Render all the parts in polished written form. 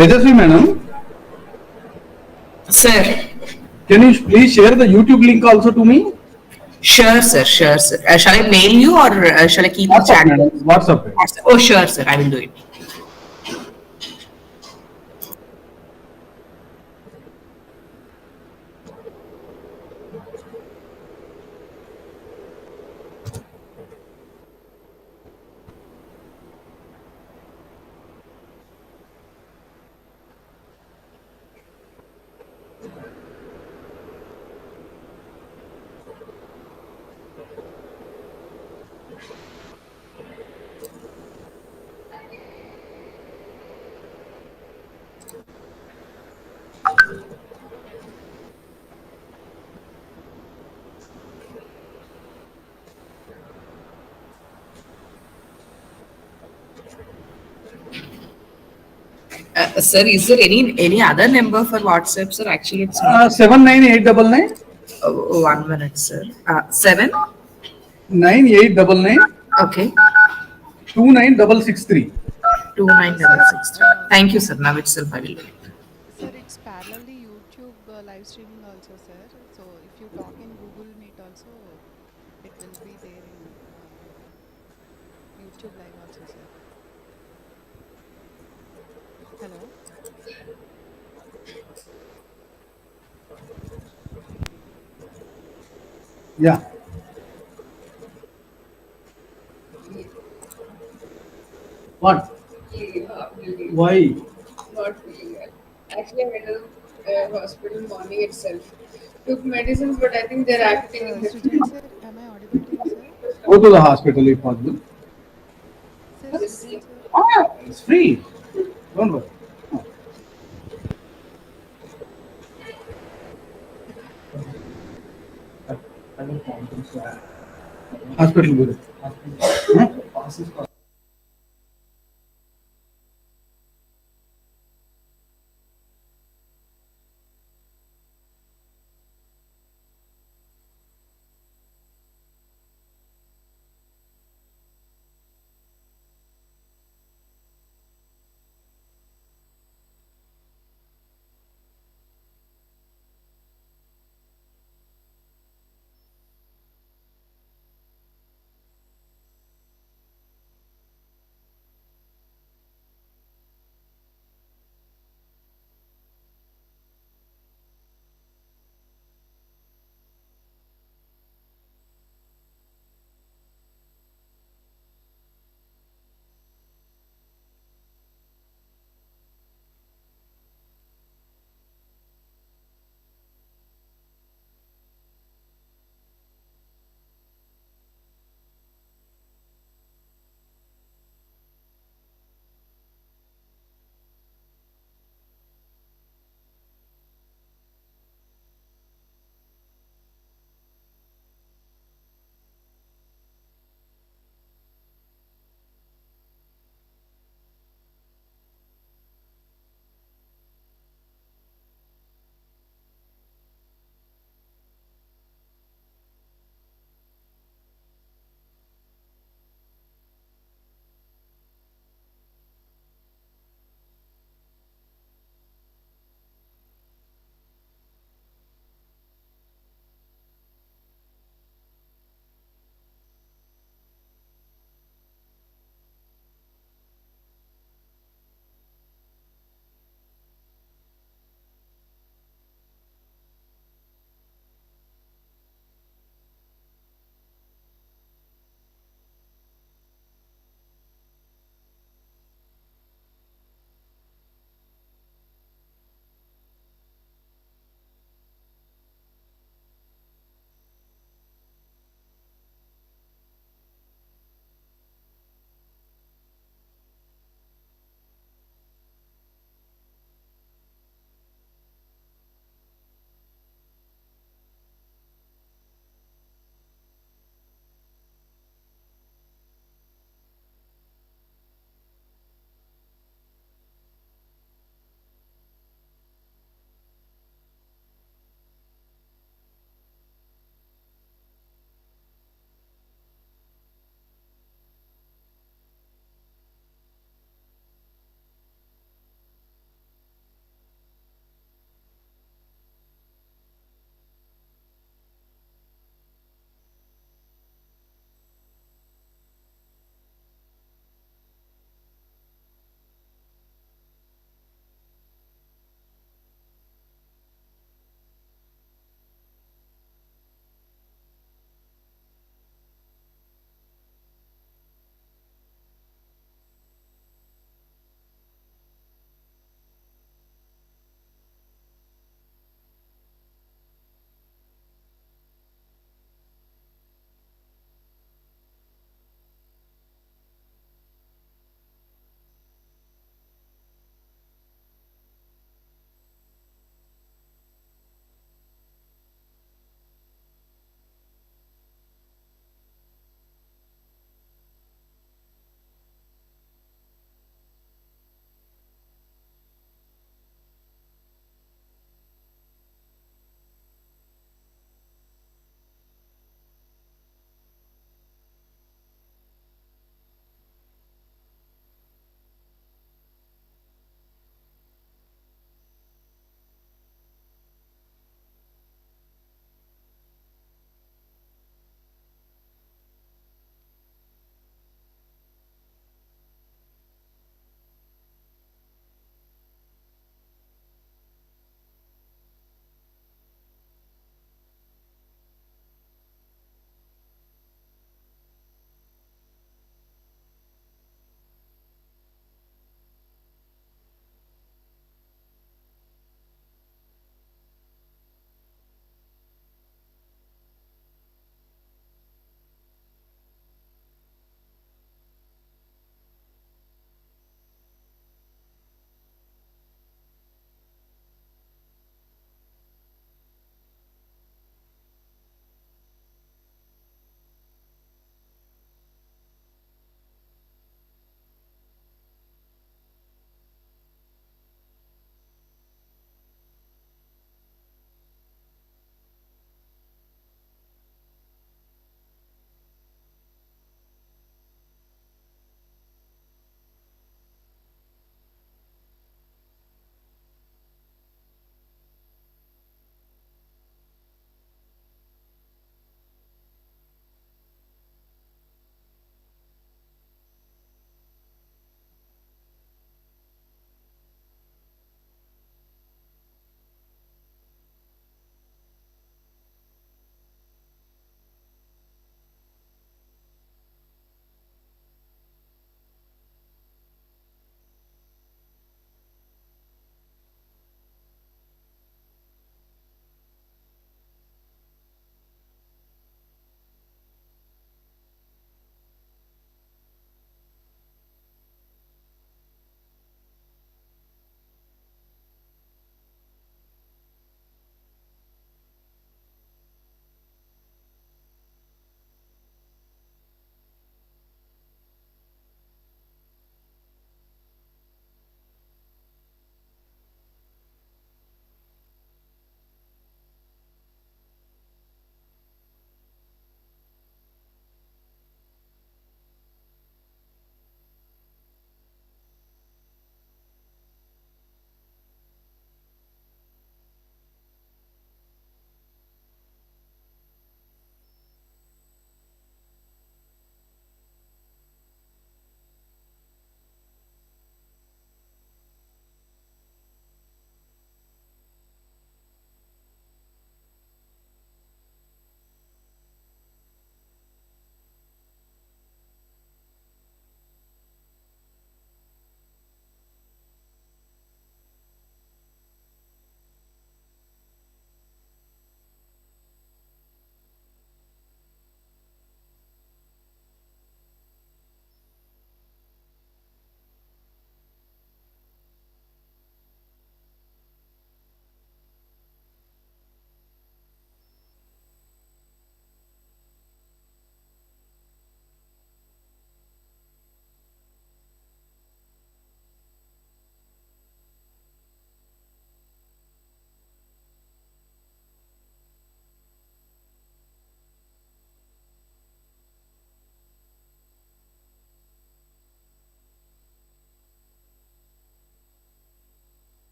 Tejasvi madam, Sir. can you please share the YouTube link also to me? Sure, sir. Sure, sir. Shall I mail you or shall I keep in WhatsApp chat? madam, WhatsApp. Oh, sure, sir. I will do it. Sir, is there any other number for WhatsApp, sir? Actually, it's not. 79899 1 minute, sir. 7. 9899 Okay. 29663. 29663. Thank you, sir. Now itself I will do it. Sir, it's parallelly YouTube live streaming also, sir. So if you talk in Google Meet also, it will be there in YouTube live also, sir. Hello? Yeah. What? Why? Not feeling well. Actually, I went to the hospital morning itself. Took medicines, but I think they're acting in Srijan, different. sir, am I audible to you, sir? Go to the hospital if possible. Sir, Srijan, sir. It's free. Don't worry. Hospital guru.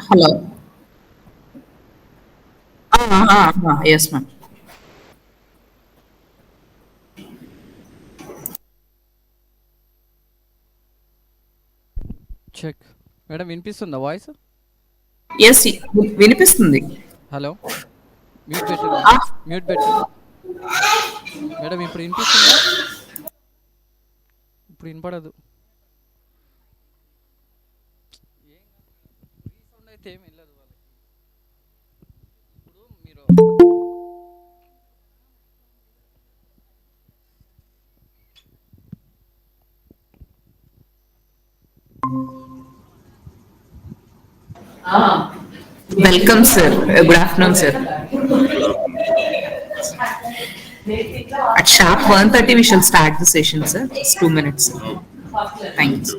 Hello. Yes, ma'am. Check madam వినిపిస్తుందా voice? Yes, వినిపిస్తుంది. Hello, mute పెట్టండి ఆ, madam, mute పెట్టండి madam. ఇప్పుడు వినిపిస్తుందా? ఇప్పుడు వినపడదు. Resound అయితే ఏమి వెళ్ళదు వాళ్ళకి. ఇప్పుడు మీరు welcome, sir. Good afternoon, sir. At sharp 1:30, we shall start the session, sir. Just 2 minutes, sir. Thanks.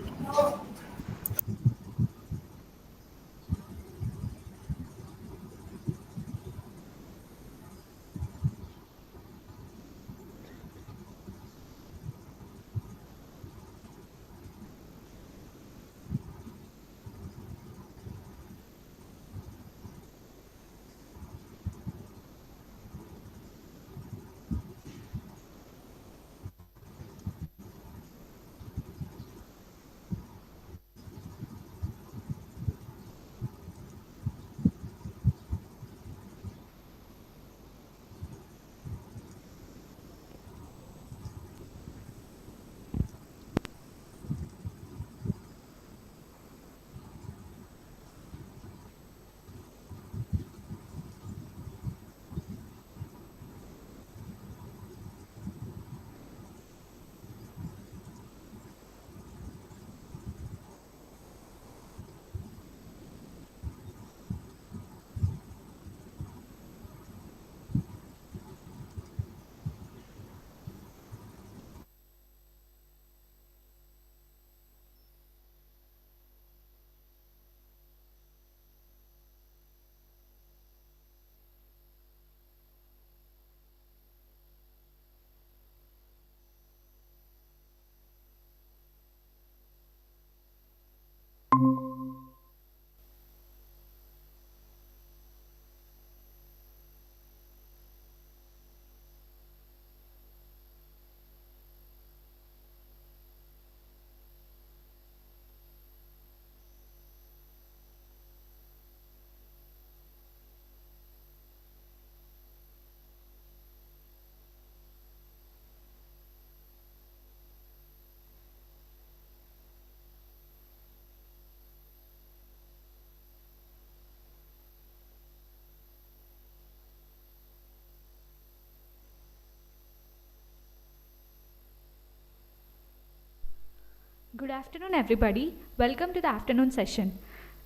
Good afternoon, everybody. Welcome to the afternoon session.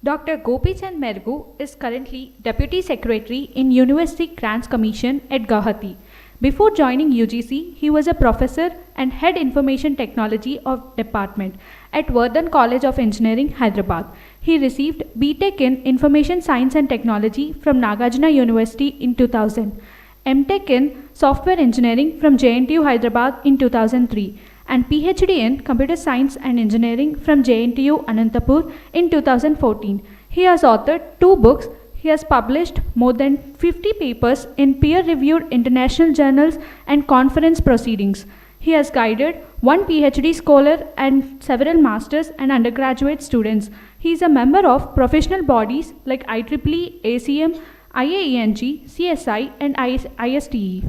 Dr. Gopichand Mergu is currently Deputy Secretary in University Grants Commission at Guwahati. Before joining UGC, he was a professor and head information technology of department at Vardhan College of Engineering, Hyderabad. He received BTech in Information Science and Technology from Nagarjuna University in 2000, MTech in Software Engineering from JNTU Hyderabad in 2003, and PhD in Computer Science and Engineering from JNTU Anantapur in 2014. He has authored 2 books. He has published more than 50 papers in peer-reviewed international journals and conference proceedings. He has guided 1 PhD scholar and several masters and undergraduate students. He is a member of professional bodies like IEEE, ACM, IAENG, CSI, and ISTE.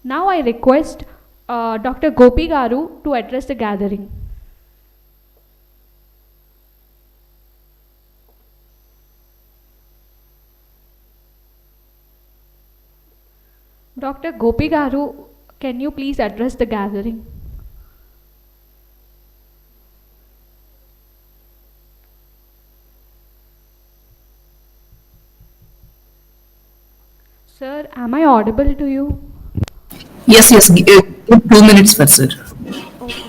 Now I request Dr. Gopi Garu to address the gathering. Dr. Gopi Garu, can you please address the gathering? Sir, am I audible to you? Yes, 2 minutes, for sir. Okay.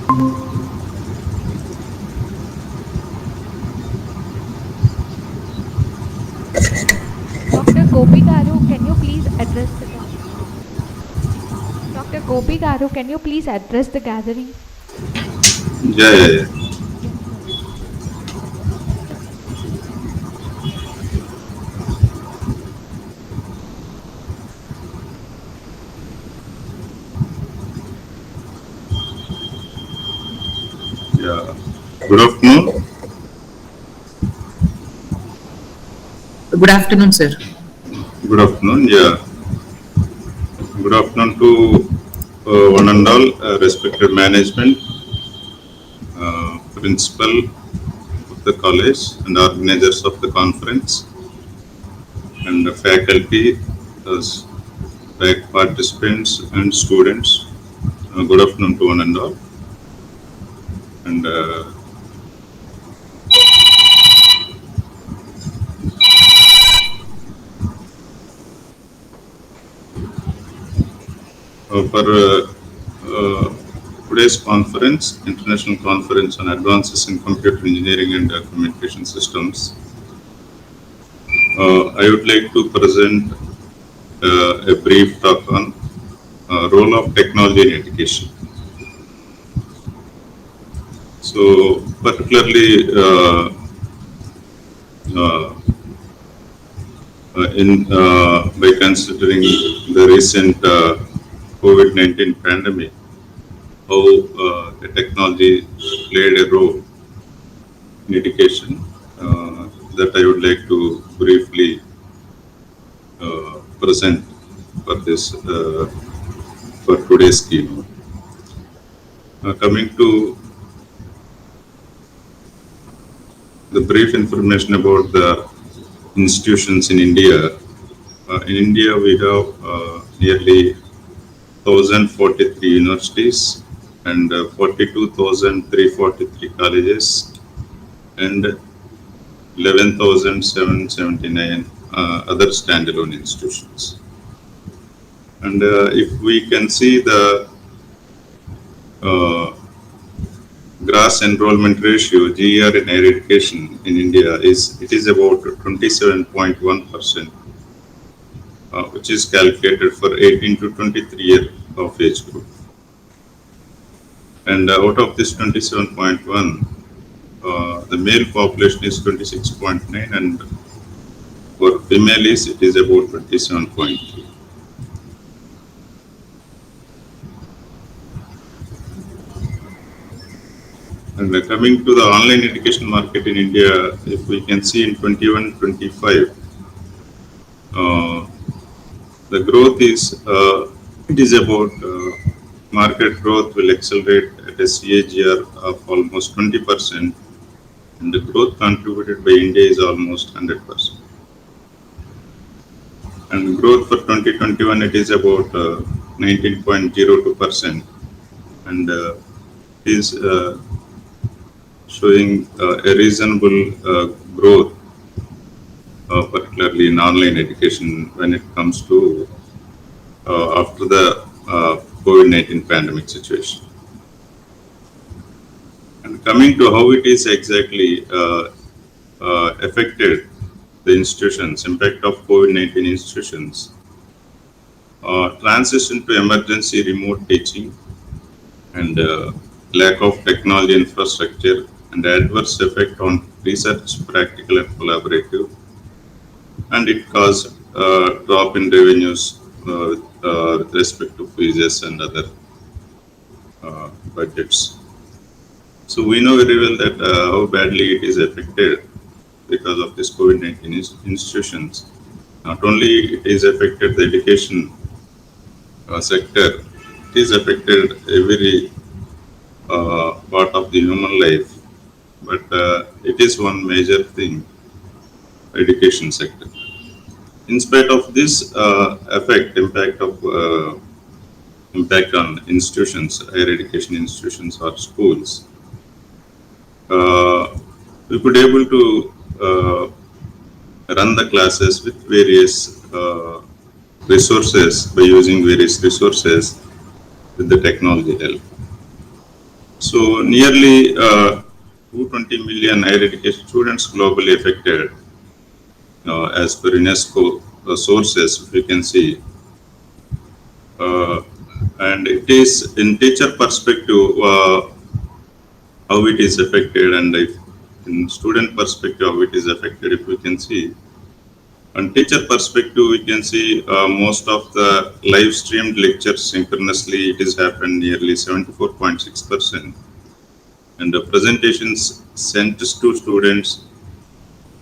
Dr. Gopi Garu, can you please address the Dr. Gopi Garu, can you please address the gathering? Yeah. Yes, sir. Yeah. Good afternoon. Good afternoon, sir. Good afternoon. Yeah. Good afternoon to one and all, respected management, principal of the college, and organizers of the conference, and the faculty, as participants, and students. Good afternoon to one and all. And for today's conference, International Conference on Advances in Computer Engineering and Communication Systems, I would like to present a brief talk on role of technology in education. So, particularly uh, by considering the recent COVID-19 pandemic, how the technology played a role in education, that I would like to briefly present for this for today's keynote. Coming to the brief information about the institutions in India. In India, we have nearly 1,043 universities and 42,343 colleges and 11,779 other standalone institutions. And if we can see the gross enrollment ratio, GER in higher education in India is about 27.1%, which is calculated for 18 to 23 year of age group. And out of this 27.1, the male population is 26.9, and for female it is about 27.3. And coming to the online education market in India, if we can see in 21-25, the growth is it is about market growth will accelerate at a CAGR of almost 20%, and the growth contributed by India is almost 100%. And growth for 2021 it is about 19.02%, and is showing a reasonable growth, particularly in online education when it comes to after the COVID-19 pandemic situation. And coming to how it is exactly affected the institutions, impact of COVID-19 institutions, transition to emergency remote teaching, and lack of technology infrastructure, and adverse effect on research, practical and collaborative, and it caused drop in revenues with respect to fees and other budgets. So we know very well that how badly it is affected because of this COVID-19 institutions. Not only it is affected the education sector, it is affected every part of the human life, but it is one major thing, education sector. In spite of this impact on institutions, higher education institutions or schools, we could able to run the classes with various resources, by using various resources with the technology help. So nearly 220 million higher education students globally affected, as per UNESCO sources, if you can see. And it is in teacher perspective how it is affected, and if in student perspective how it is affected, if we can see. On teacher perspective, we can see most of the live streamed lectures synchronously. It has happened nearly 74.6%, and the presentations sent to students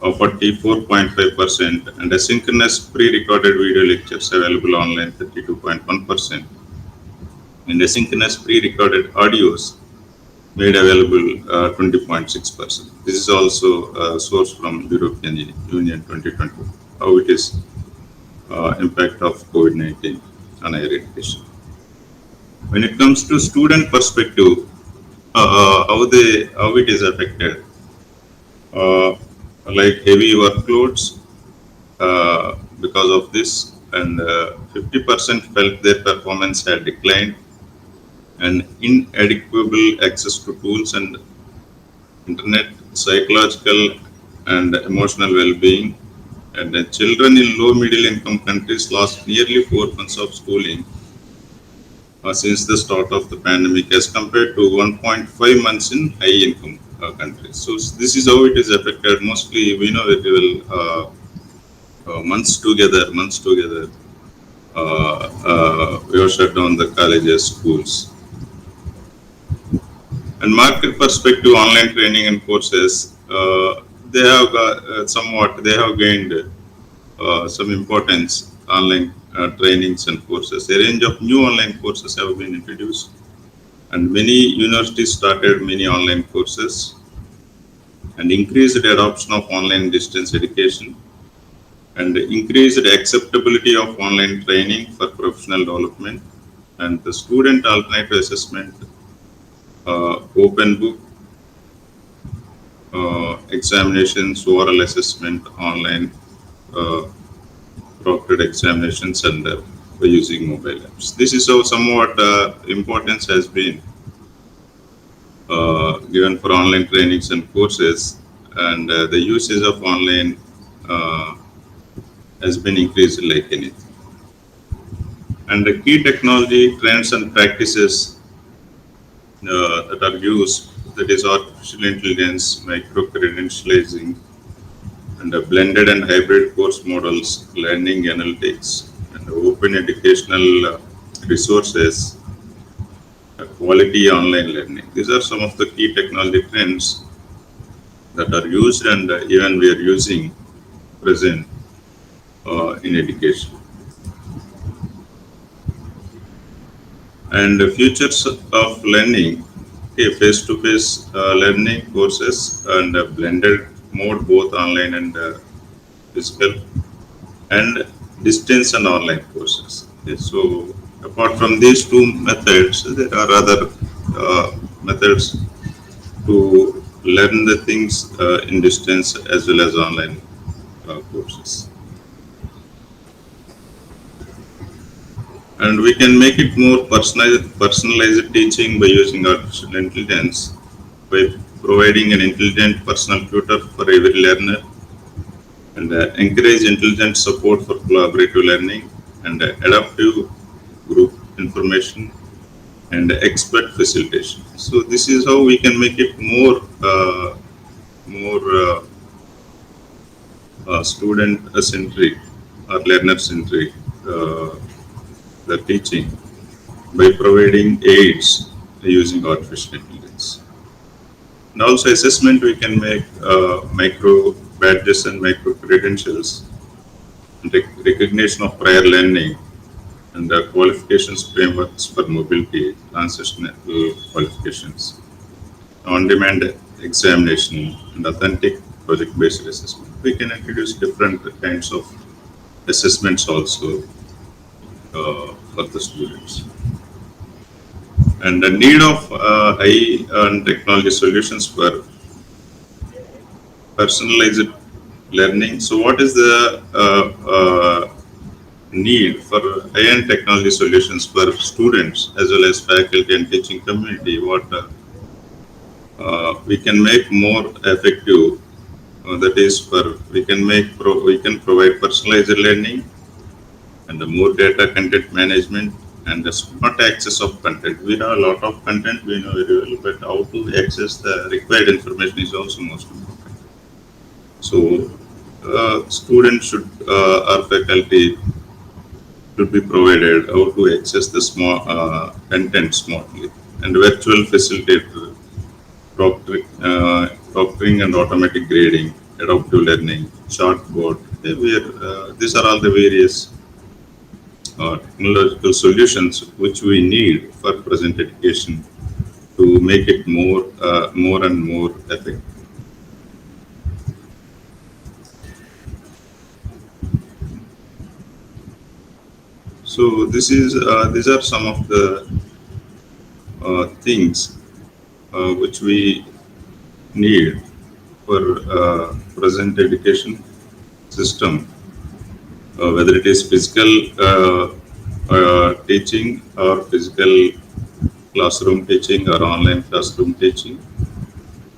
of 44.5%, and asynchronous pre-recorded video lectures available online 32.1%, and asynchronous pre-recorded audios made available 20.6%. This is also a source from European Union 2020, how it is impact of COVID-19 on higher education. When it comes to student perspective, how it is affected, like heavy workloads because of this, and 50% felt their performance had declined, and inadequate access to tools and internet, psychological and emotional well-being, and the children in low middle income countries lost nearly 4 months of schooling since the start of the pandemic, as compared to 1.5 months in high income countries. So this is how it is affected. Mostly we know that it will months together, we have shut down the colleges, schools. And market perspective, online training and courses, they have they have gained some importance. Online trainings and courses, a range of new online courses have been introduced, and many universities started many online courses, and increased adoption of online distance education, and increased acceptability of online training for professional development, and the student alternative assessment, open book examinations, oral assessment, online proctored examinations, and by using mobile apps. This is how somewhat importance has been given for online trainings and courses, and the usage of online has been increased like anything. And the key technology trends and practices that are used, that is artificial intelligence, micro-credentializing, and blended and hybrid course models, learning analytics, and open educational resources, quality online learning. These are some of the key technology trends that are used, and even we are using present in education. And the futures of learning, face-to-face learning courses, and blended mode, both online and physical, and distance and online courses. Okay, so apart from these two methods, there are other methods to learn the things in distance as well as online courses. And we can make it more personalized teaching by using artificial intelligence, by providing an intelligent personal tutor for every learner, and encourage intelligent support for collaborative learning, and adaptive group information, and expert facilitation. So this is how we can make it more student centric or learner centric, the teaching, by providing aids using artificial intelligence. And also assessment, we can make micro badges and micro credentials, and recognition of prior learning, and qualifications frameworks for mobility, transitional qualifications, on-demand examination, and authentic project-based assessment. We can introduce different kinds of assessments also for the students. And the need of high technology solutions for personalized learning. So what is the need for high-end technology solutions for students as well as faculty and teaching community? What we can make more effective. That is, we can provide personalized learning and the more data content management and the smart access of content. We have a lot of content, we know very well, but how to access the required information is also most important. So, students should, our faculty should be provided how to access the small content smartly, and virtual facilitator, proctoring and automatic grading, adaptive learning, chatbot. These are all the various technological solutions which we need for present education to make it more and more effective. So these are some of the things which we need for present education system, whether it is physical teaching or physical classroom teaching or online classroom teaching.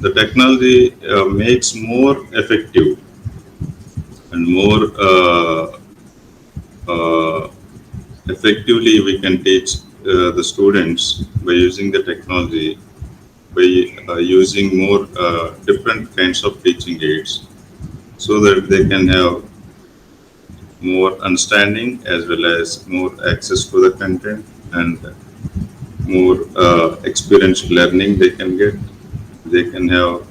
The technology makes more effective and more effectively we can teach the students by using the technology, by using more different kinds of teaching aids, so that they can have more understanding as well as more access to the content and more experiential learning they can get. They can have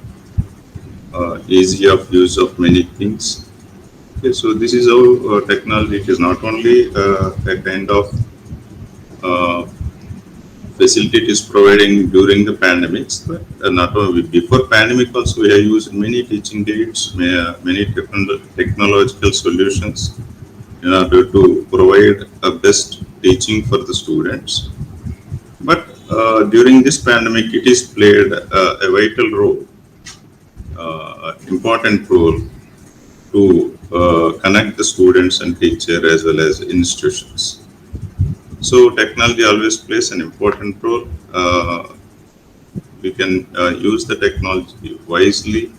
easy of use of many things. Okay, so this is how technology is not only a kind of uh, facility it is providing during the pandemics, but not only before pandemic also we have used many teaching aids, many different technological solutions in order to provide a best teaching for the students. But during this pandemic, it is played a vital role, important role to connect the students and teacher as well as institutions. So technology always plays an important role. We can use the technology wisely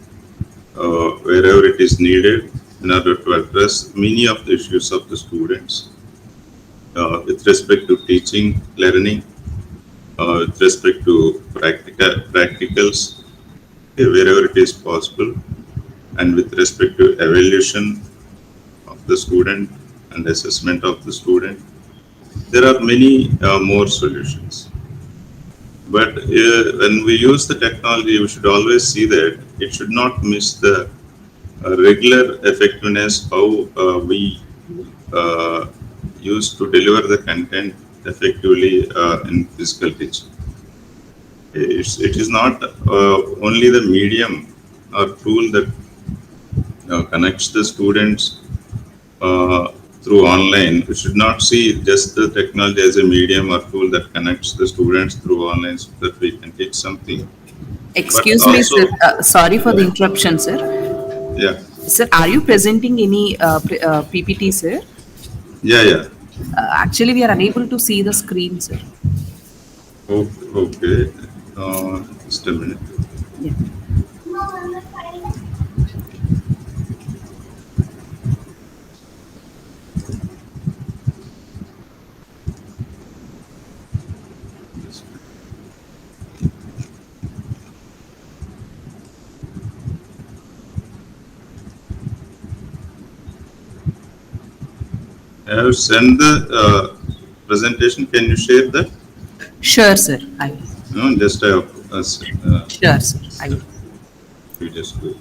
wherever it is needed in order to address many of the issues of the students with respect to teaching, learning, with respect to practicals, wherever it is possible, and with respect to evaluation of the student and assessment of the student. There are many more solutions. But when we use the technology, we should always see that it should not miss the regular effectiveness how we use to deliver the content effectively in physical teaching. It is not only the medium or tool that connects the students through online. We should not see just the technology as a medium or tool that connects the students through online so that we can teach something. Excuse me, Also, sir. Sorry for the interruption, sir. yeah, Sir, are you presenting any PPT, sir? yeah. Actually, we are unable to see the screen, sir. Okay. Just a minute. Yeah. I have sent the presentation. Can you share that? Sure, sir. I will. No, just I have. Sure, sir. I will. You just do it.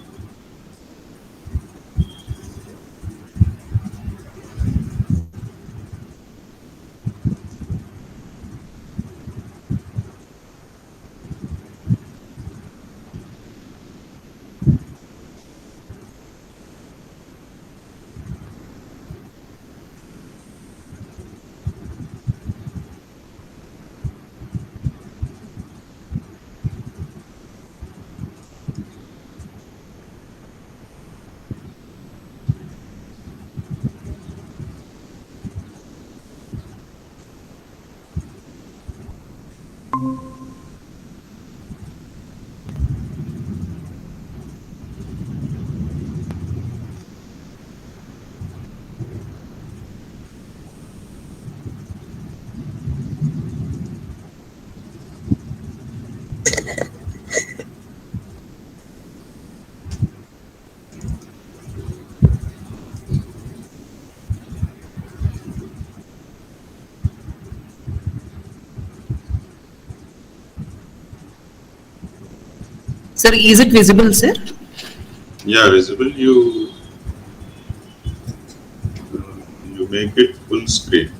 Sir, is it visible, sir? Yeah, visible. You make it full screen.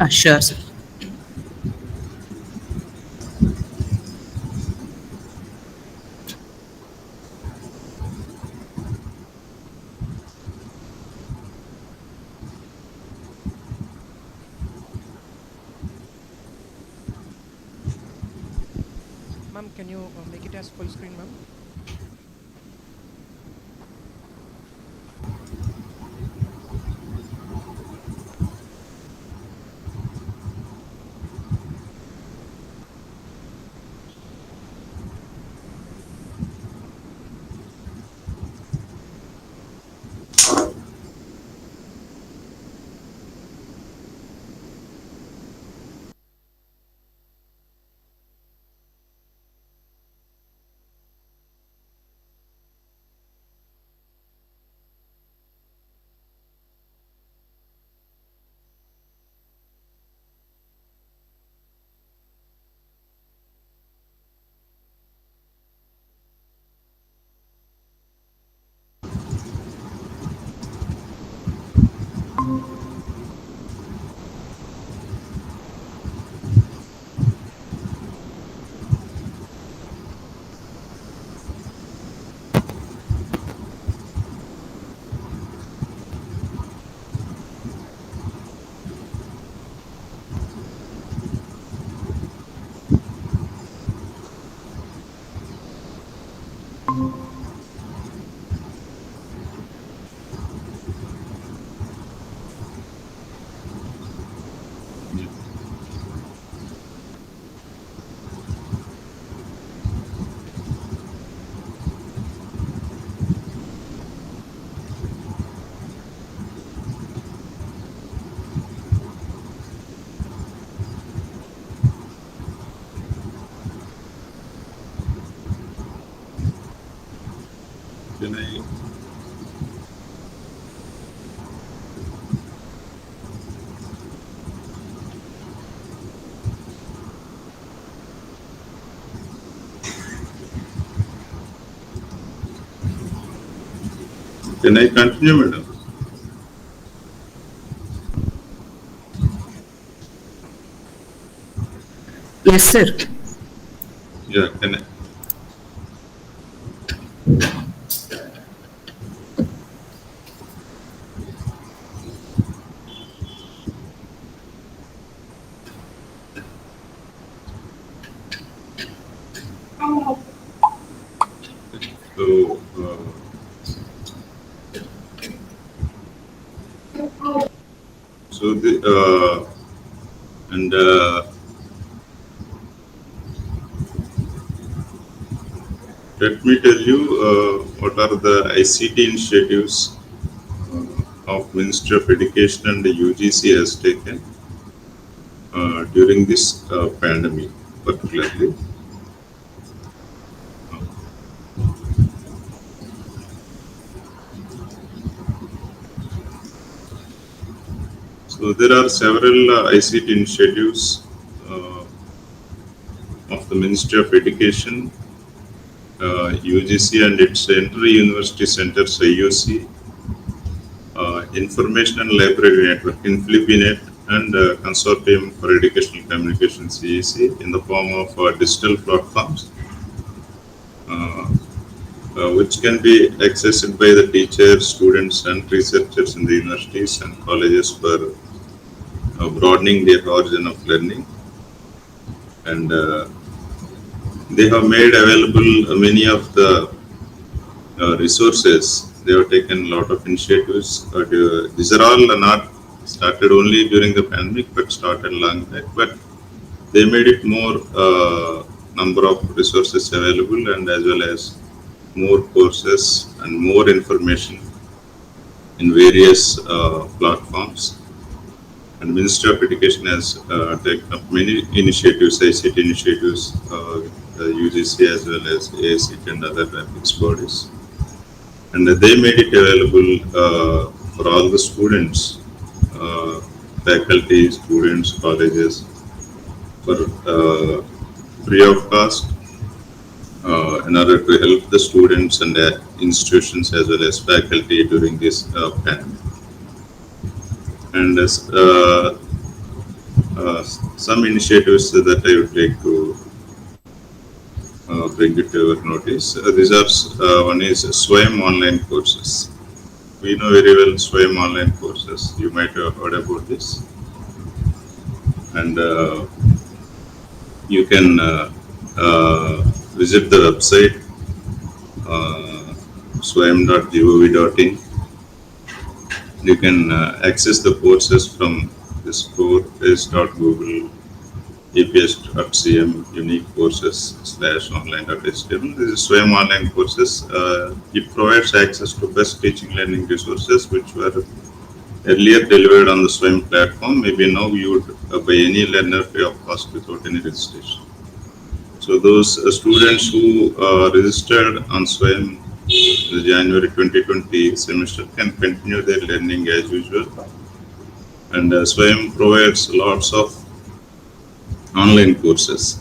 Sure, sir. Ma'am, can you make it as full screen, ma'am? Can I? Can I continue, madam? Yes, sir. Yeah, can I? So, so the and let me tell you what are the ICT initiatives of Ministry of Education and the UGC has taken during this pandemic, particularly. So there are several ICT initiatives uh, of the Ministry of Education, UGC and its inter-university centers, IUC, Information and Library Network, InflipiNet, and Consortium for Educational Communication, CEC, in the form of digital platforms, which can be accessed by the teachers, students, and researchers in the universities and colleges for broadening their horizon of learning. And they have made available many of the resources. They have taken a lot of initiatives. These are all not started only during the pandemic, but started long back. But they made it more number of resources available, and as well as more courses and more information in various platforms. And Ministry of Education has taken up many initiatives, ICT initiatives, UGC as well as AICT and other ethics bodies. And they made it available for all the students, faculty, students, colleges, for free of cost, in order to help the students and the institutions as well as faculty during this pandemic. And some initiatives that I would like to bring it to your notice. These are one is SWAYAM online courses. We know very well SWAYAM online courses. You might have heard about this. And you can visit the website swayam.gov.in. You can access the courses from this course.google eps.cm unique courses /online.html. This is SWAYAM online courses. It provides access to best teaching learning resources which were earlier delivered on the SWAYAM platform, maybe now viewed by any learner free of cost without any registration. So those students who registered on SWAYAM the January 2020 semester can continue their learning as usual. And SWAYAM provides lots of online courses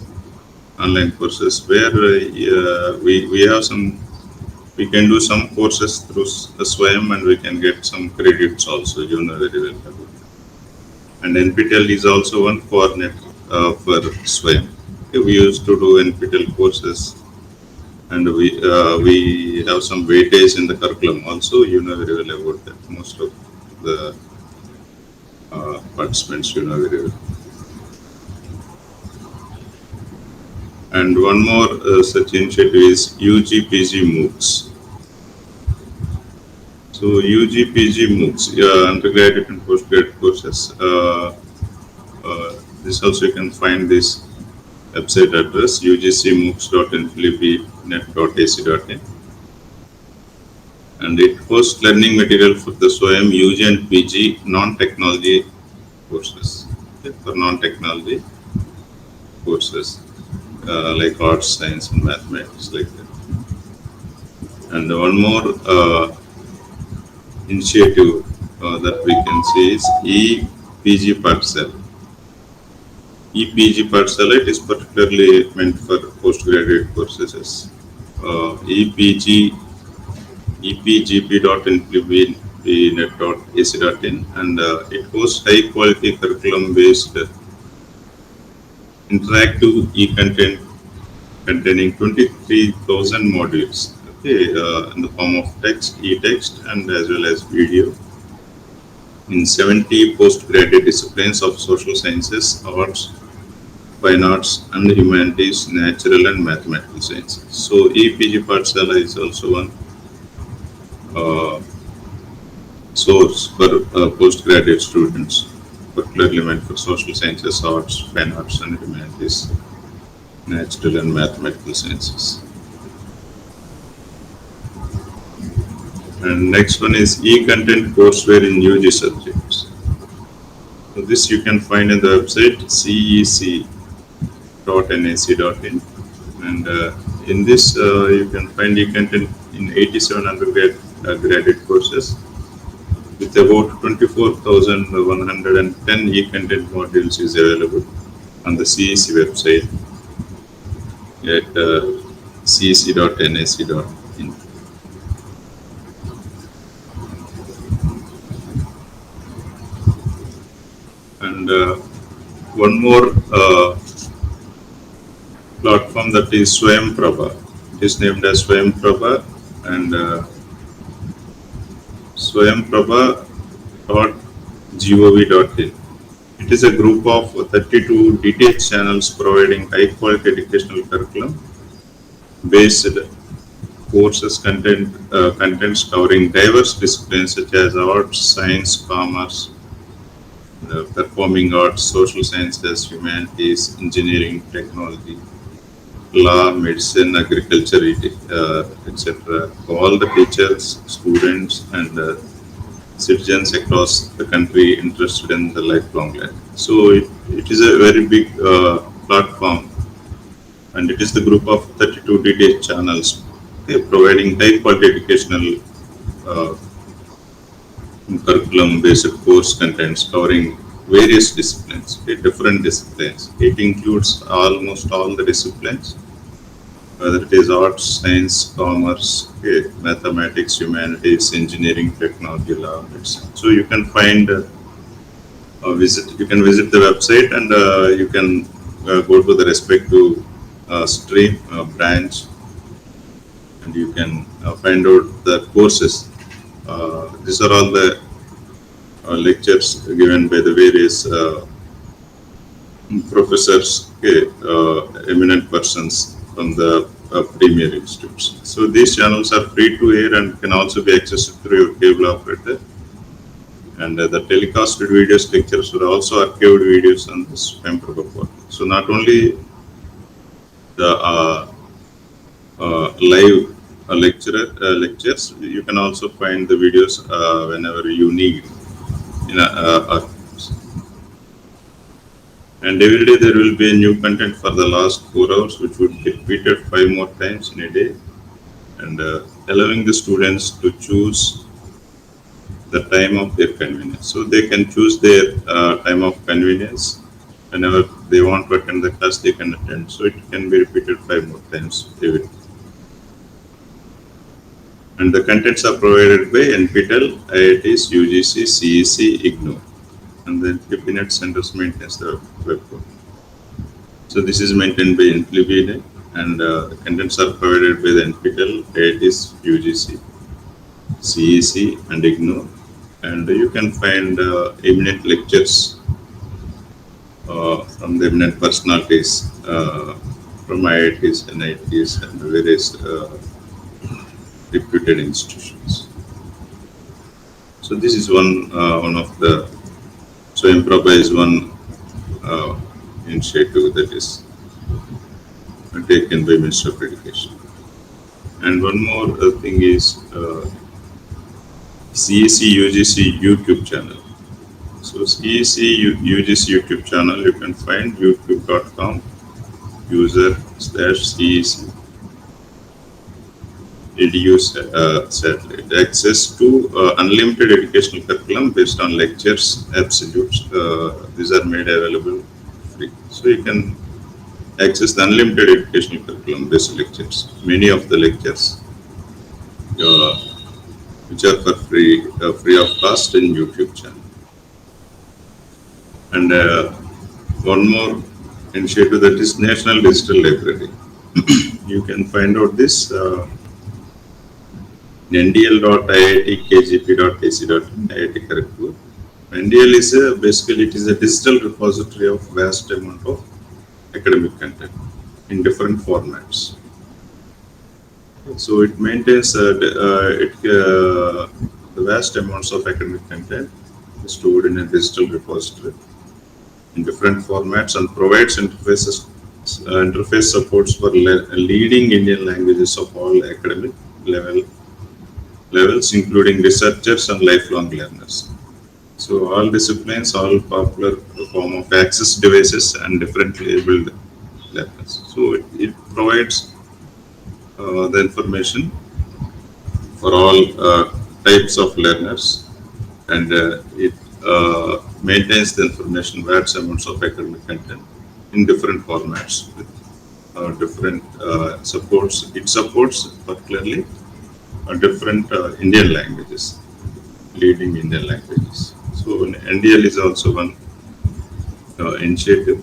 where we have some, we can do some courses through SWAYAM and we can get some credits also, you know very well about it. And NPTEL is also one coordinator for SWAYAM. We used to do NPTEL courses, and we have some weightage in the curriculum also, you know very well about that. Most of the participants, you know very well. And one more such initiative is UG/PG MOOCs. So UG/PG MOOCs, undergraduate and postgraduate courses. This also you can find this website address ugcmoocs.nflip.net.ac.in, and it hosts learning material for the SWAYAM UG and PG non-technology courses. Okay, for non-technology courses like arts, science, and mathematics, like that. And one more initiative that we can see is ePG Pathshala. ePG Pathshala, it is particularly meant for postgraduate courses. epgp.nflip.net.ac.in, and it hosts high quality curriculum based interactive e-content containing 23,000 modules, okay, in the form of text, e-text, and as well as video, in 70 postgraduate disciplines of social sciences, arts, fine arts, and humanities, natural and mathematical sciences. So ePG Pathshala is also one source for postgraduate students, particularly meant for social sciences, arts, fine arts, and humanities, natural and mathematical sciences. And next one is e-content courseware in UG subjects. So this you can find in the website cec.nac.in, and in this you can find e-content in 87 undergraduate courses with about 24,110 e-content modules is available on the CEC website at cec.nac.in. And one more platform, that is SWAYAM Prabha. It is named as SWAYAM Prabha, and swayamprabha.gov.in. It is a group of 32 detailed channels providing high quality educational curriculum based courses contents covering diverse disciplines such as arts, science, commerce, performing arts, social sciences, humanities, engineering, technology, law, medicine, agriculture, etc. All the teachers, students, and citizens across the country interested in the lifelong learning. So it is a very big platform, and it is the group of 32 DTH channels, okay, providing high quality educational curriculum-based course contents covering various disciplines, okay, different disciplines. It includes almost all the disciplines, whether it is arts, science, commerce, okay, mathematics, humanities, engineering, technology, law, etc. So you can find you can visit the website, and you can go to the respective stream branch, and you can find out the courses. These are all the lectures given by the various professors, okay, eminent persons from the premier institutes. So these channels are free to air and can also be accessed through your cable operator. And the telecasted videos lectures are also archived videos on this Pemprova portal. So not only the live lectures, you can also find the videos whenever you need in archives. And every day there will be a new content for the last 4 hours, which would get repeated 5 more times in a day, and allowing the students to choose the time of their convenience. So they can choose their time of convenience. Whenever they want to attend the class, they can attend. So it can be repeated 5 more times every day. And the contents are provided by NPTEL, IITs, UGC, CEC, IGNOR. And then Cabinet Centers maintains the web portal. So this is maintained by NPTEL, and the contents are provided by the NPTEL, IITs, UGC, CEC, and IGNOR. And you can find eminent lectures from the eminent personalities from IITs, NITs, and various reputed institutions. So this is one of the. So Improba is one initiative that is taken by Ministry of Education. And one more thing is CEC UGC YouTube channel. So CEC UGC YouTube channel, you can find youtube.com user/CEC edu satellite. Access to unlimited educational curriculum based on lectures, absolutes. These are made available free. So you can access the unlimited educational curriculum based lectures. Many of the lectures which are for free of cost in YouTube channel. And one more initiative, that is National Digital Library. You can find out this ndl.iitkgp.ac.in, IIT Kharagpur. NDL is basically it is a digital repository of vast amount of academic content in different formats. So it maintains the vast amounts of academic content stored in a digital repository in different formats, and provides interface supports for leading Indian languages of all academic levels, including researchers and lifelong learners. So all disciplines, all popular form of access devices, and differently abled learners. So it provides the information for all types of learners, and it maintains the information, vast amounts of academic content in different formats with different supports. It supports particularly different Indian languages, leading Indian languages. So NDL is also one initiative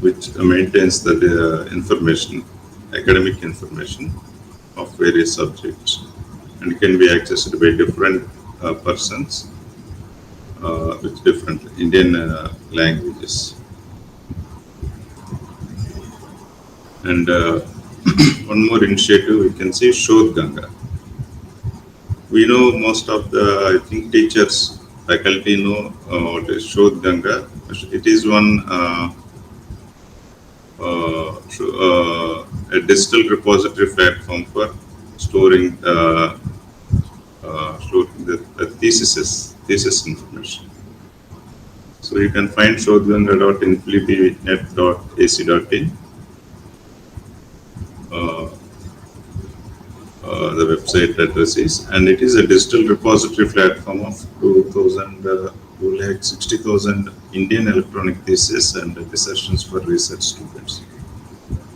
which maintains the information, academic information of various subjects, and can be accessed by different persons with different Indian languages. And one more initiative we can see, Shodh Ganga. We know most of the, I think, teachers, faculty know what is Shodh Ganga. It is one a digital repository platform for storing the thesis information. So you can find shodhganga.inflibinet.ac.in. The website address is, and it is a digital repository platform of 260,000 Indian electronic theses and dissertations for research students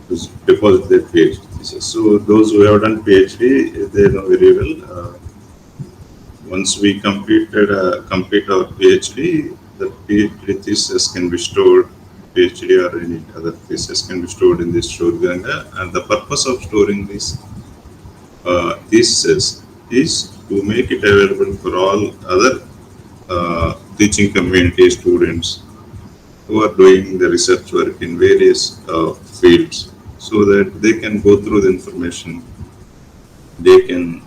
to deposit their PhD thesis. So those who have done PhD, they know very well. Once we complete our PhD, the PhD thesis can be stored, PhD or any other thesis can be stored in this Shodhganga, and the purpose of storing this thesis is to make it available for all other teaching community students who are doing the research work in various fields, so that they can go through the information, they can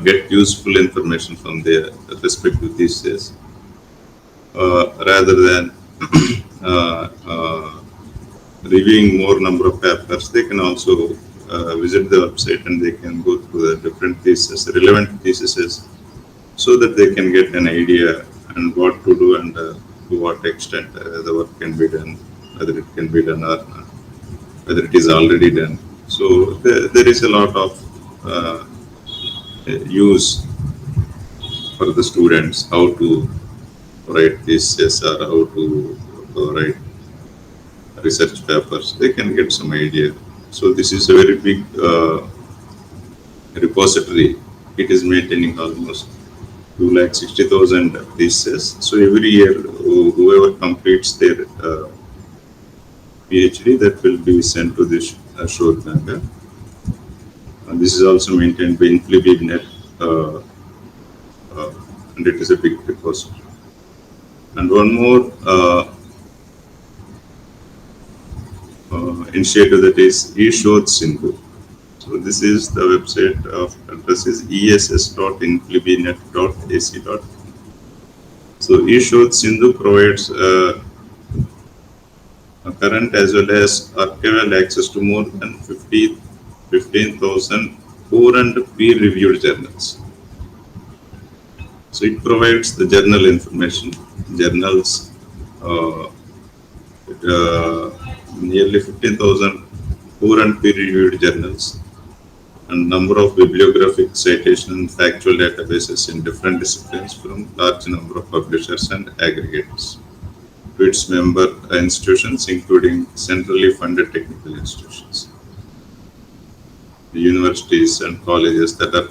get useful information from their respective thesis, rather than reviewing more number of papers. They can also visit the website and they can go through the different theses, relevant theses, so that they can get an idea and what to do and to what extent the work can be done, whether it can be done or not, whether it is already done. So there is a lot of use for the students, how to write thesis or how to write research papers. They can get some idea. So this is a very big repository. It is maintaining almost 260,000 theses. So every year, whoever completes their PhD, that will be sent to this Shodhganga. And this is also maintained by InfliBibNet, and it is a big repository. And one more initiative, that is eShodh Sindhu. So this is the website of address is ess.inflibinet.ac.in. So eShodh Sindhu provides current as well as archival access to more than 15,400 peer-reviewed journals. So it provides the journal information, journals, nearly 15,400 peer-reviewed journals, and number of bibliographic citation and factual databases in different disciplines from large number of publishers and aggregators to its member institutions, including centrally funded technical institutions, the universities and colleges that are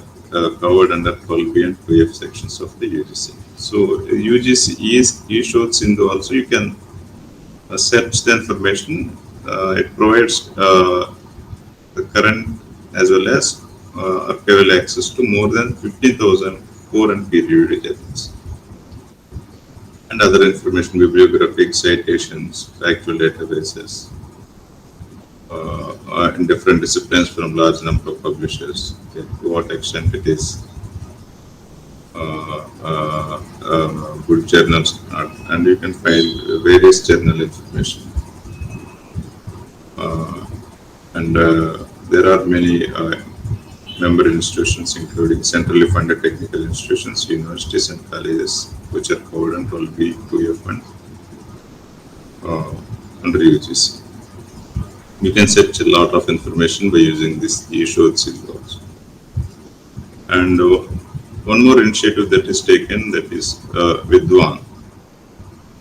covered under 12B and 2F sections of the UGC. So UGC eShodh Sindhu also, you can search the information. It provides the current as well as archival access to more than 15,400 peer-reviewed journals and other information, bibliographic citations, factual databases in different disciplines from large number of publishers. Okay, to what extent it is good journals or not, and you can find various journal information. And there are many member institutions, including centrally funded technical institutions, universities and colleges, which are covered under 12B, 2F and under UGC. You can search a lot of information by using this eShodh Sindhu also. And one more initiative that is taken, that is Vidwan,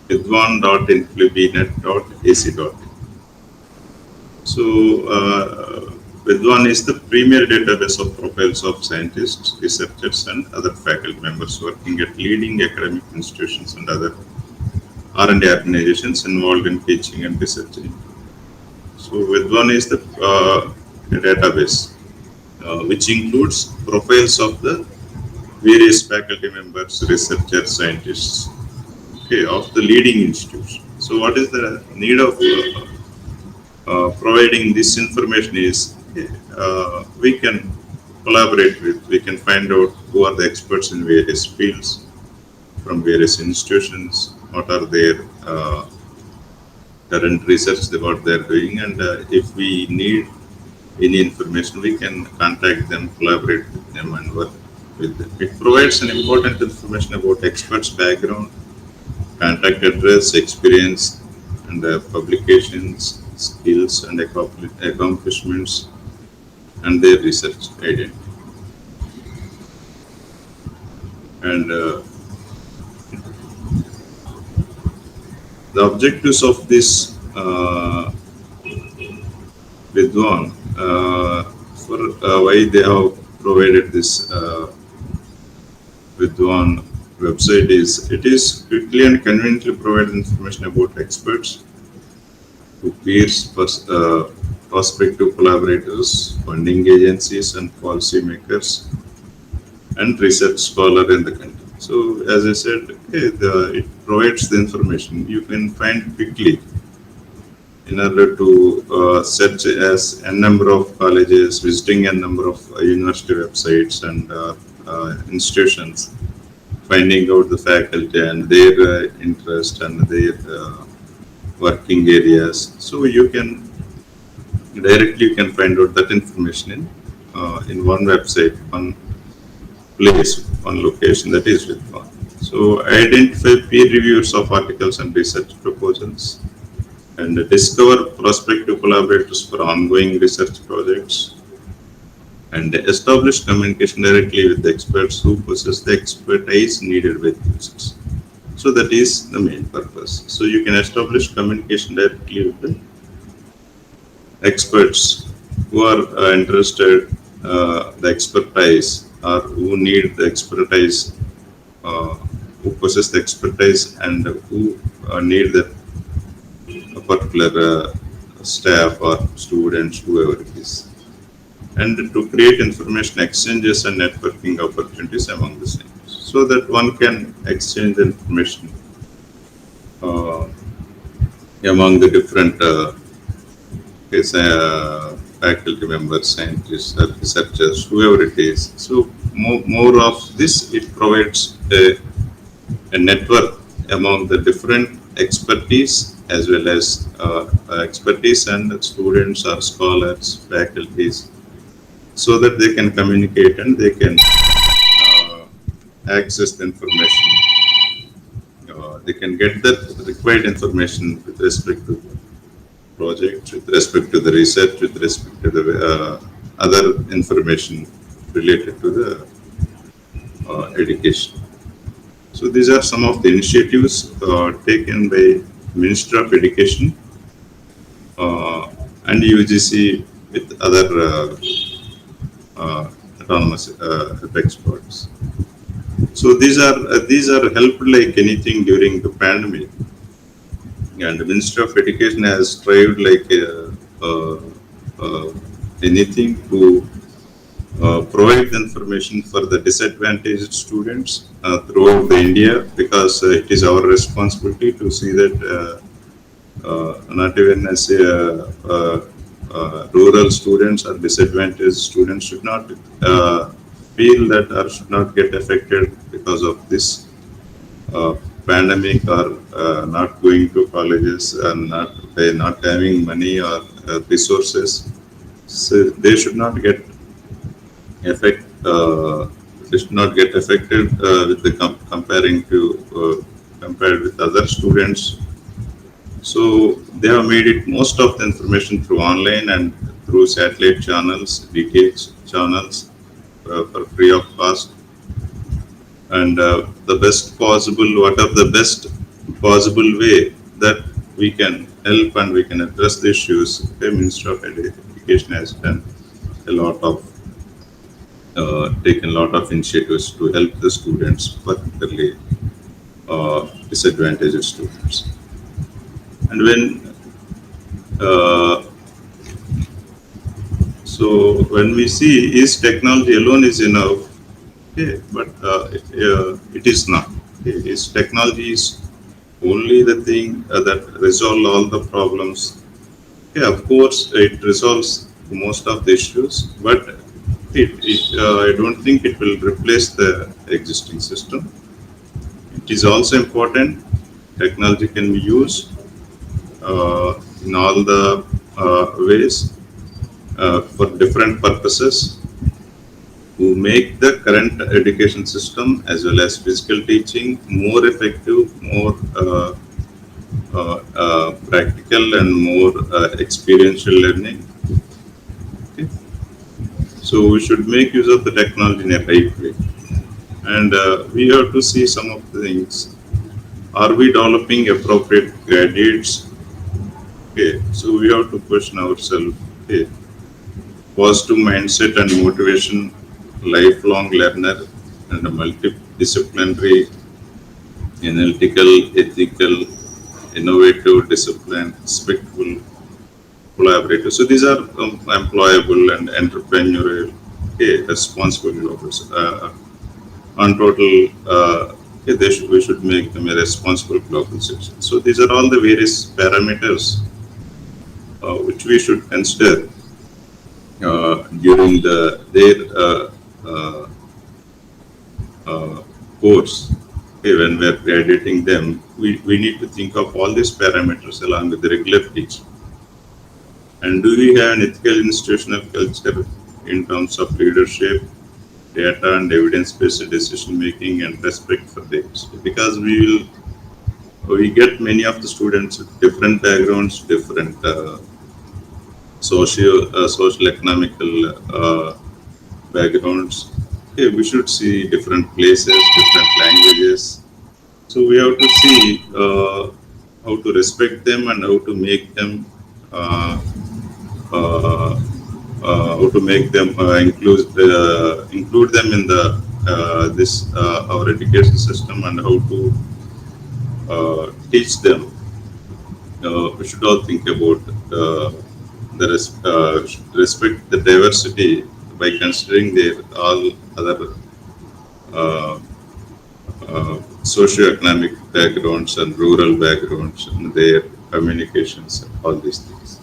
vidwan.inflibinet.ac.in. So Vidwan is the premier database of profiles of scientists, researchers and other faculty members working at leading academic institutions and other R&D organizations involved in teaching and researching. So Vidwan is the database which includes profiles of the various faculty members, researchers, scientists, okay, of the leading institutions. So what is the need of providing this information is we can collaborate with, we can find out who are the experts in various fields from various institutions, what are their current research, what they are doing, and if we need any information, we can contact them, collaborate with them and work with them. It provides an important information about experts' background contact address, experience, and publications, skills, and accomplishments, and their research identity. And the objectives of this Vidwan, for why they have provided this Vidwan website is, it is quickly and conveniently provide information about experts to peers, prospective collaborators, funding agencies, and policy makers, and research scholar in the country. So, as I said, it provides the information you can find quickly in order to search as a number of colleges, visiting a number of university websites and institutions, finding out the faculty and their interest and their working areas. So you can directly find out that information in one website, one place, one location, that is with one. So identify peer reviews of articles and research proposals, and discover prospective collaborators for ongoing research projects, and establish communication directly with the experts who possess the expertise needed by the users. So that is the main purpose. So you can establish communication directly with the experts who are interested, the expertise, or who need the expertise, who possess the expertise, and who need the particular staff or students, whoever it is, and to create information exchanges and networking opportunities among the same, so that one can exchange information among the different faculty members, scientists, researchers, whoever it is. So more of this, it provides a network among the different expertise, as well as expertise and students or scholars, faculties, so that they can communicate and they can access the information. They can get the required information with respect to the project, with respect to the research, with respect to the other information related to the education. So these are some of the initiatives taken by Ministry of Education and UGC with other autonomous experts. So these are helped like anything during the pandemic, and the Ministry of Education has tried like anything to provide the information for the disadvantaged students throughout the India, because it is our responsibility to see that not even as rural students or disadvantaged students should not feel that or should not get affected because of this pandemic, or not going to colleges and not having money or resources. So they should not get affected with the compared with other students. So they have made it most of the information through online and through satellite channels, DTH channels, for free of cost. And the best possible, what are the best possible way that we can help and we can address the issues. The Ministry of Education has done a lot of taken a lot of initiatives to help the students, particularly disadvantaged students. And when we see is technology alone is enough, okay, but it is not. Okay. Is technology is only the thing that resolve all the problems. Okay, of course, it resolves most of the issues, but I don't think it will replace the existing system. It is also important. Technology can be used in all the ways for different purposes. to make the current education system as well as physical teaching more effective, more practical and more experiential learning. Okay. So we should make use of the technology in a right way. And we have to see some of the things. Are we developing appropriate graduates? Okay, so we have to question ourselves. Okay, positive mindset and motivation, lifelong learner, and a multidisciplinary, analytical, ethical, innovative, disciplined, respectful, collaborative. So these are employable and entrepreneurial, okay, responsible developers. On total, we should make them a responsible global citizen. So these are all the various parameters which we should consider during their course. Okay, when we are graduating them, we need to think of all these parameters along with the regular teaching. And do we have an ethical institutional culture in terms of leadership, data and evidence-based decision making, and respect for them? Because we get many of the students with different backgrounds, different social economical backgrounds. Okay, we should see different places, different languages. So we have to see how to respect them and how to make them include them in the our education system, and how to teach them. We should all think about respect the diversity by considering their all other socio-economic backgrounds and rural backgrounds and their communications, all these things.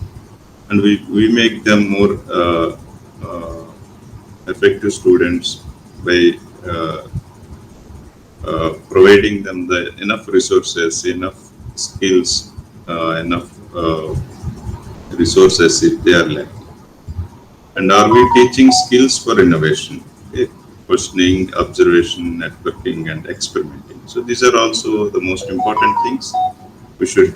And we make them more effective students by providing them the enough resources, enough skills, enough resources if they are lacking. And are we teaching skills for innovation? Okay. Questioning, observation, networking, and experimenting. So these are also the most important things. We should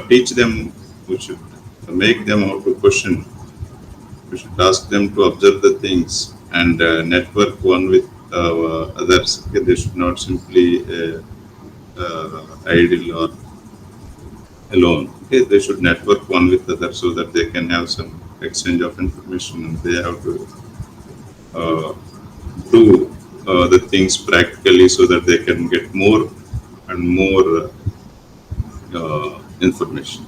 teach them. We should make them how to question. We should ask them to observe the things and network one with others. Okay. They should not simply idle or alone. Okay. They should network one with others so that they can have some exchange of information, and they have to do the things practically so that they can get more and more information.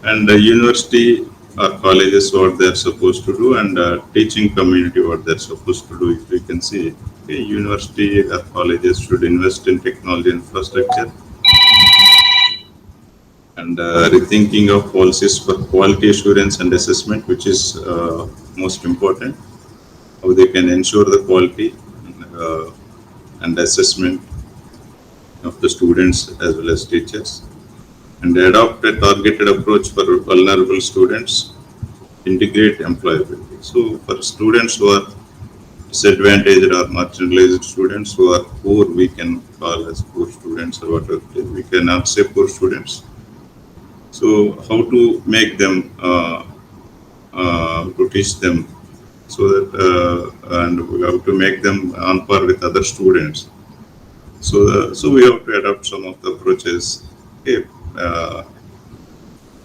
And the university or colleges what they're supposed to do, and teaching community what they're supposed to do. If we can see, okay, university or colleges should invest in technology infrastructure and rethinking of policies for quality assurance and assessment, which is most important. How they can ensure the quality and assessment of the students as well as teachers, and adopt a targeted approach for vulnerable students, integrate employability. So for students who are disadvantaged or marginalized students who are poor, we can call as poor students or whatever. We cannot say poor students. So how to make them, to teach them, so that and we have to make them on par with other students. So we have to adopt some of the approaches. Okay,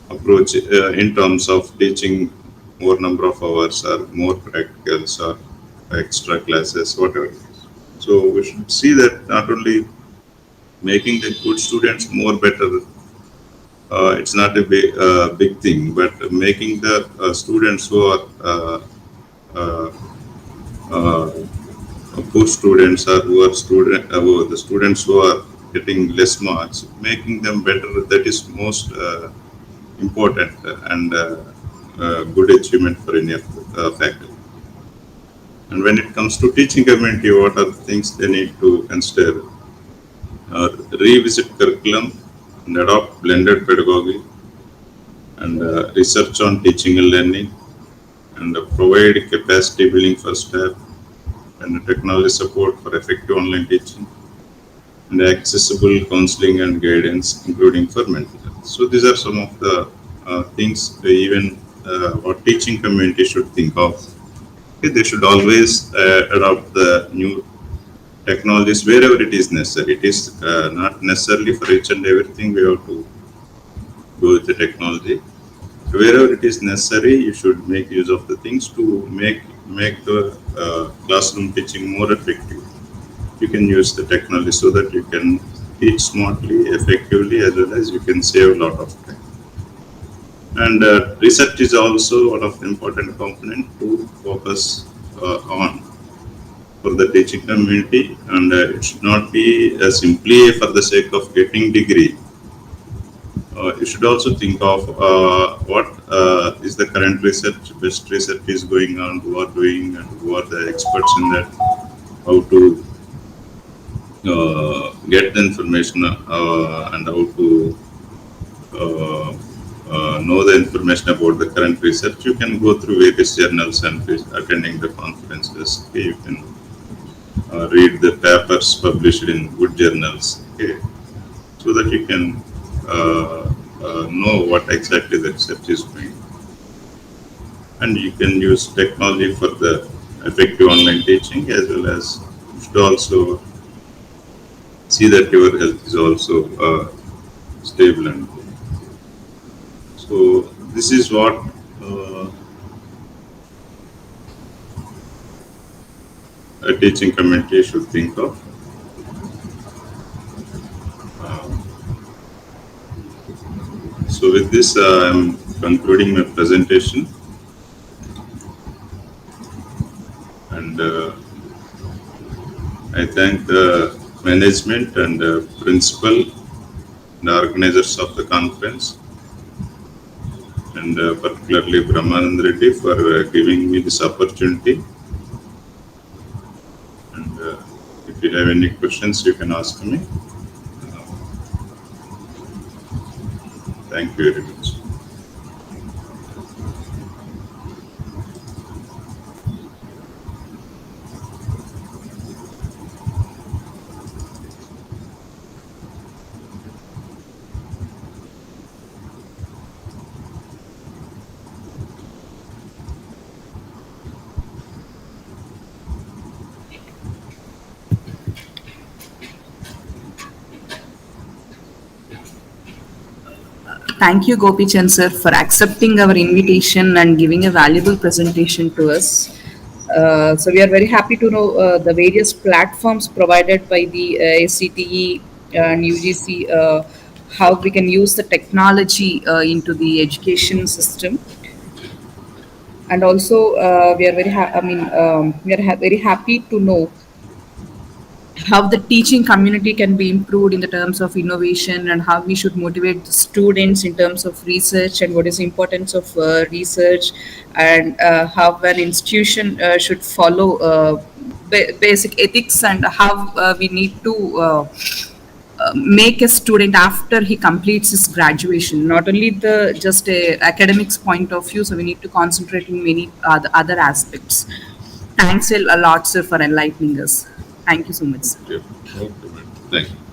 approach in terms of teaching more number of hours or more practicals or extra classes, whatever it is. So we should see that not only making the good students more better, it's not a big thing, but making the students who are poor students or who are the students who are getting less marks, making them better, that is most important and good achievement for any faculty. And when it comes to teaching community, what are the things they need to consider? Revisit curriculum and adopt blended pedagogy, and research on teaching and learning, and provide capacity building for staff and technology support for effective online teaching and accessible counseling and guidance, including for mental health. So these are some of the things even our teaching community should think of. Okay, they should always adopt the new technologies wherever it is necessary. It is not necessarily for each and everything we have to go with the technology. Wherever it is necessary, you should make use of the things to make the classroom teaching more effective. You can use the technology so that you can teach smartly, effectively, as well as you can save a lot of time. And research is also one of the important component to focus on for the teaching community, and it should not be simply for the sake of getting degree. You should also think of what is the current research, best research is going on, who are doing and who are the experts in that, how to get the information and how to know the information about the current research. You can go through various journals and attending the conferences. Okay, you can read the papers published in good journals. Okay, so that you can know what exactly the research is doing. And you can use technology for the effective online teaching, as well as you should also see that your health is also stable and good. So this is what a teaching community should think of. So with this, I'm concluding my presentation, and I thank the management and principal and organizers of the conference, and particularly Brahmanand Reddy for giving me this opportunity. And if you have any questions, you can ask me. Thank you very much. Thank you, Gopi Chand sir, for accepting our invitation and giving a valuable presentation to us. So we are very happy to know the various platforms provided by the ACTE and UGC, how we can use the technology into the education system. And also, we are very happy to know how the teaching community can be improved in the terms of innovation, and how we should motivate the students in terms of research, and what is the importance of research, and how an institution should follow basic ethics, and how we need to make a student after he completes his graduation, not only the just a academics point of view. So we need to concentrate in many other aspects. Thanks a lot, sir, for enlightening us. Thank you so much, sir. Yeah. Okay, thank you.